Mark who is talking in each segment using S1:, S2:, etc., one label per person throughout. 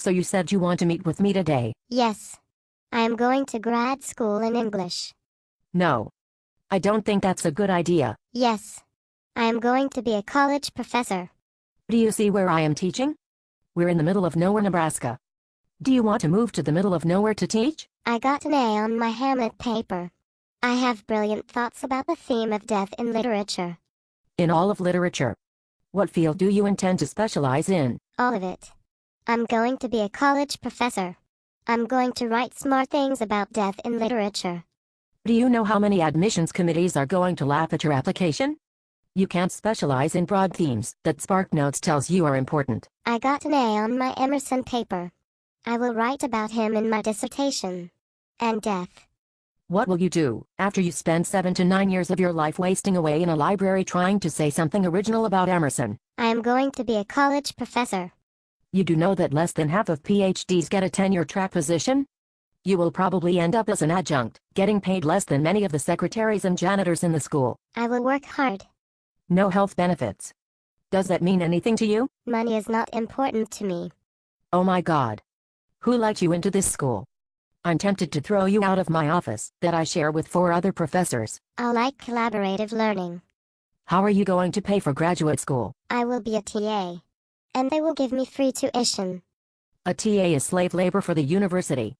S1: So you said you want to meet with me today?
S2: Yes. I am going to grad school in English.
S1: No. I don't think that's a good idea.
S2: Yes. I am going to be a college professor.
S1: Do you see where I am teaching? We're in the middle of nowhere, Nebraska. Do you want to move to the middle of nowhere to teach?
S2: I got an A on my Hamlet paper. I have brilliant thoughts about the theme of death in literature.
S1: In all of literature. What field do you intend to specialize in?
S2: All of it. I'm going to be a college professor. I'm going to write smart things about death in literature.
S1: Do you know how many admissions committees are going to laugh at your application? You can't specialize in broad themes that SparkNotes tells you are important.
S2: I got an A on my Emerson paper. I will write about him in my dissertation. And death.
S1: What will you do after you spend 7 to 9 years of your life wasting away in a library trying to say something original about Emerson?
S2: I am going to be a college professor.
S1: You do know that less than half of PhDs get a tenure-track position? You will probably end up as an adjunct, getting paid less than many of the secretaries and janitors in the school.
S2: I will work hard.
S1: No health benefits. Does that mean anything to you?
S2: Money is not important to me.
S1: Oh my God. Who let you into this school? I'm tempted to throw you out of my office that I share with 4 other professors.
S2: I like collaborative learning.
S1: How are you going to pay for graduate school?
S2: I will be a TA. And they will give me free tuition.
S1: A TA is slave labor for the university.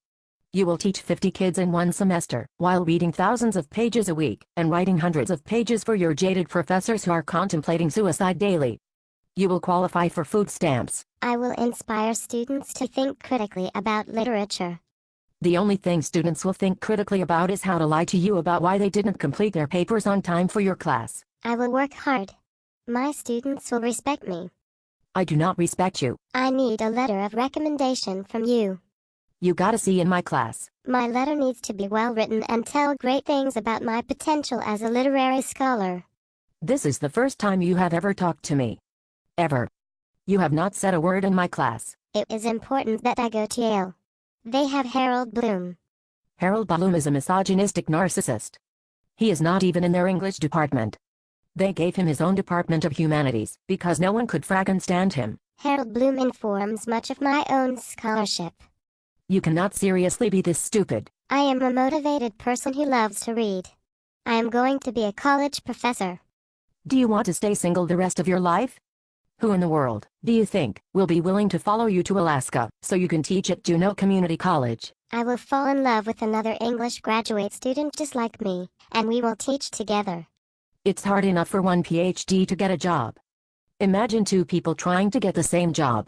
S1: You will teach 50 kids in 1 semester, while reading thousands of pages a week, and writing hundreds of pages for your jaded professors who are contemplating suicide daily. You will qualify for food stamps.
S2: I will inspire students to think critically about literature.
S1: The only thing students will think critically about is how to lie to you about why they didn't complete their papers on time for your class.
S2: I will work hard. My students will respect me.
S1: I do not respect you.
S2: I need a letter of recommendation from you.
S1: You got a C in my class.
S2: My letter needs to be well written and tell great things about my potential as a literary scholar.
S1: This is the first time you have ever talked to me. Ever. You have not said a word in my class.
S2: It is important that I go to Yale. They have Harold Bloom.
S1: Harold Bloom is a misogynistic narcissist. He is not even in their English department. They gave him his own department of humanities because no one could frackin' stand him.
S2: Harold Bloom informs much of my own scholarship.
S1: You cannot seriously be this stupid.
S2: I am a motivated person who loves to read. I am going to be a college professor.
S1: Do you want to stay single the rest of your life? Who in the world, do you think, will be willing to follow you to Alaska so you can teach at Juneau Community College?
S2: I will fall in love with another English graduate student just like me, and we will teach together.
S1: It's hard enough for one PhD to get a job. Imagine 2 people trying to get the same job.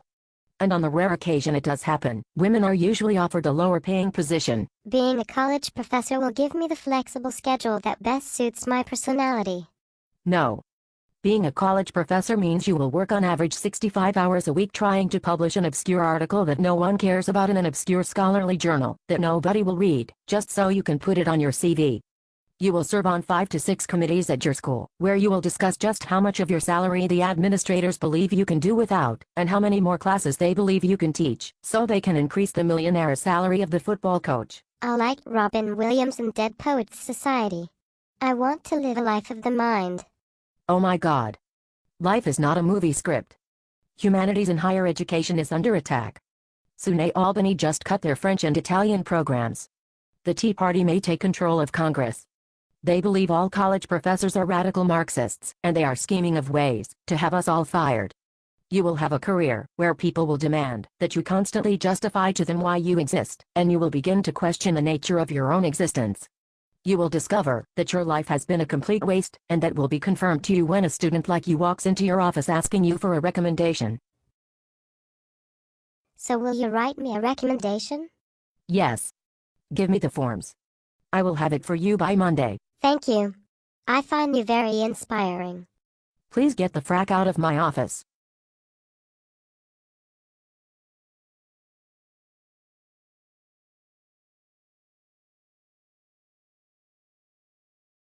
S1: And on the rare occasion it does happen, women are usually offered a lower paying position.
S2: Being a college professor will give me the flexible schedule that best suits my personality.
S1: No. Being a college professor means you will work on average 65 hours a week trying to publish an obscure article that no one cares about in an obscure scholarly journal that nobody will read, just so you can put it on your CV. You will serve on 5 to 6 committees at your school, where you will discuss just how much of your salary the administrators believe you can do without, and how many more classes they believe you can teach, so they can increase the millionaire salary of the football coach.
S2: I like Robin Williams and Dead Poets Society. I want to live a life of the mind.
S1: Oh my God. Life is not a movie script. Humanities in higher education is under attack. SUNY Albany just cut their French and Italian programs. The Tea Party may take control of Congress. They believe all college professors are radical Marxists, and they are scheming of ways to have us all fired. You will have a career where people will demand that you constantly justify to them why you exist, and you will begin to question the nature of your own existence. You will discover that your life has been a complete waste, and that will be confirmed to you when a student like you walks into your office asking you for a recommendation.
S2: So will you write me a recommendation?
S1: Yes. Give me the forms. I will have it for you by Monday.
S2: Thank you. I find you very inspiring.
S1: Please get the frack out of my office.